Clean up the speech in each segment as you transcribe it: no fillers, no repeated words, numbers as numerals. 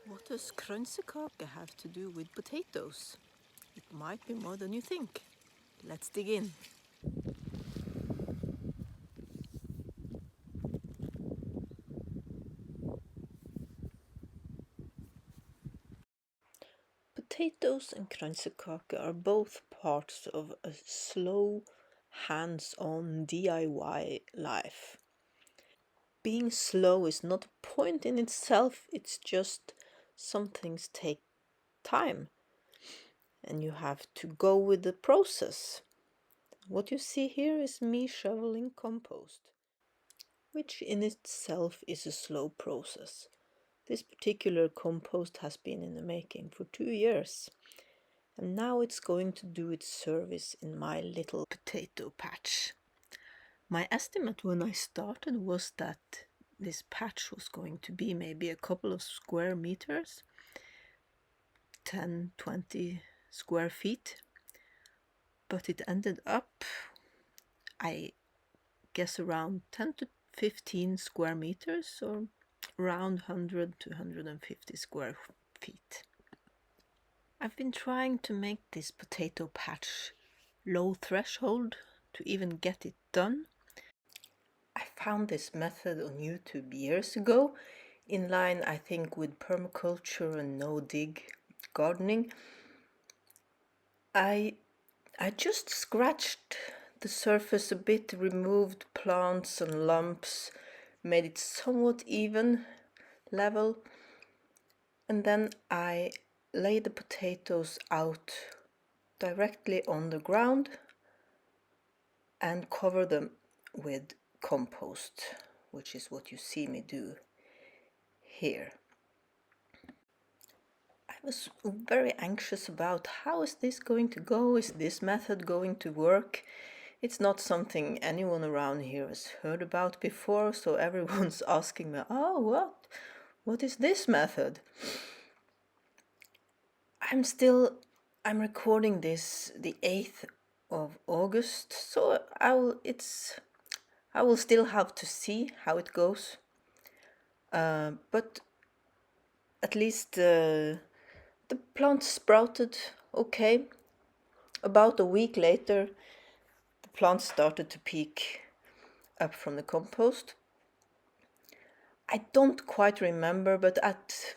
What does kransekake have to do with potatoes? It might be more than you think. Let's dig in. Potatoes and kransekake are both parts of a slow, hands-on DIY life. Being slow is not a point in itself, it's just some things take time and you have to go with the process. What you see here is me shoveling compost, which in itself is a slow process. This particular compost has been in the making for 2 years, and now it's going to do its service in my little potato patch. My estimate when I started was that this patch was going to be maybe a couple of square meters, 10, 20 square feet, but it ended up, I guess, around 10 to 15 square meters, or around 100 to 150 square feet. I've been trying to make this potato patch low threshold to even get it done. I found this method on YouTube years ago, in line I think with permaculture and no-dig gardening. I just scratched the surface a bit, removed plants and lumps, made it somewhat even, level, and then I lay the potatoes out directly on the ground and cover them with compost, which is what you see me do here. I was very anxious about how is this going to go? Is this method going to work? It's not something anyone around here has heard about before, so everyone's asking me, oh, what is this method? I'm recording this the 8th of August, so I will still have to see how it goes. But at least the plants sprouted okay. About a week later, the plants started to peek up from the compost. I don't quite remember, but at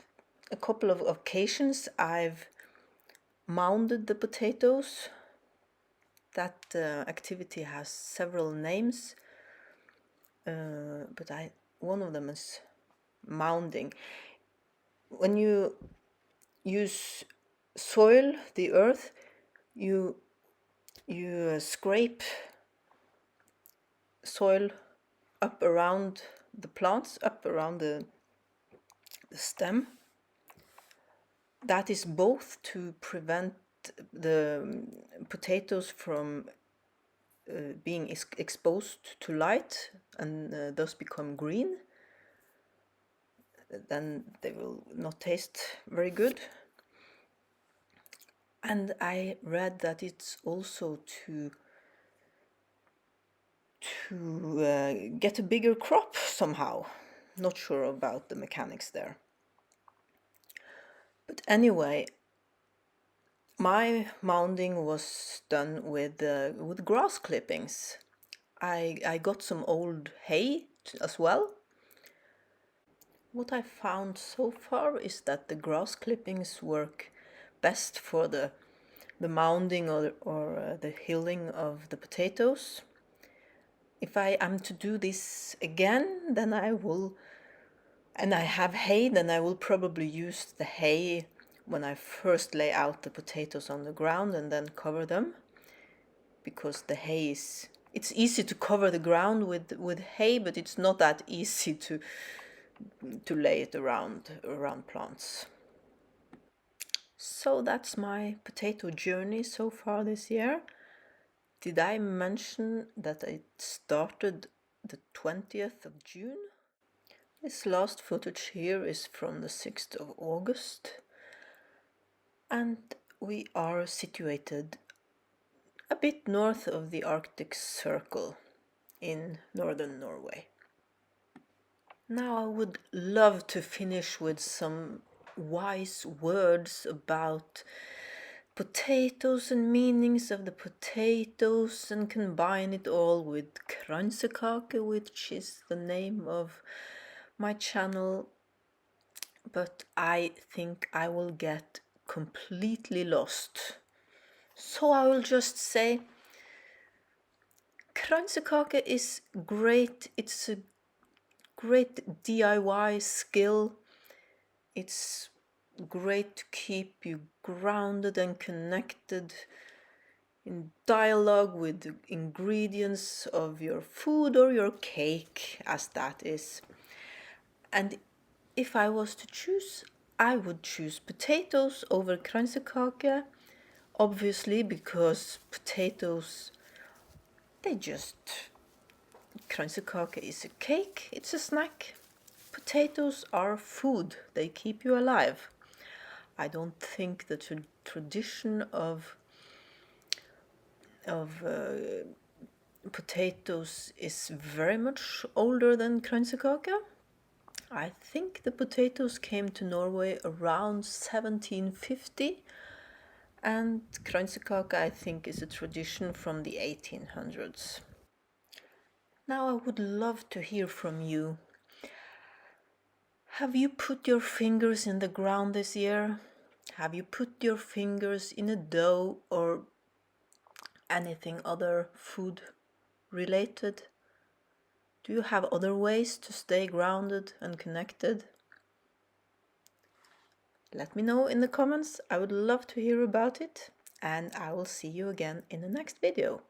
a couple of occasions I've mounded the potatoes. That activity has several names, but one of them is mounding. When you use soil, the earth, you scrape soil up around the plants, up around the stem. That is both to prevent the potatoes from being exposed to light and thus become green. Then they will not taste very good. And I read that it's also to get a bigger crop somehow. Not sure about the mechanics there. But anyway, my mounding was done with grass clippings. I got some old hay as well. What I found so far is that the grass clippings work best for the mounding or the hilling of the potatoes. If I am to do this again, then I will, and I have hay, then I will probably use the hay when I first lay out the potatoes on the ground and then cover them, because the hay is, it's easy to cover the ground with hay, but it's not that easy to lay it around plants. So that's my potato journey so far this year. Did I mention that it started the 20th of June? This last footage here is from the 6th of August, and we are situated a bit north of the Arctic Circle in northern Norway. Now I would love to finish with some wise words about potatoes and meanings of the potatoes and combine it all with kransekake, which is the name of my channel. But I think I will get completely lost. So I will just say kransekake is great. It's a great DIY skill. It's great to keep you grounded and connected in dialogue with the ingredients of your food or your cake, as that is. And if I was to choose, I would choose potatoes over kransekake, obviously, because potatoes, they just, kransekake is a cake, it's a snack. Potatoes are food, they keep you alive. I don't think the tradition of potatoes is very much older than kransekake. I think the potatoes came to Norway around 1750, and kransekake I think is a tradition from the 1800s. Now I would love to hear from you. Have you put your fingers in the ground this year? Have you put your fingers in a dough or anything other food related? Do you have other ways to stay grounded and connected? Let me know in the comments. I would love to hear about it, and I will see you again in the next video.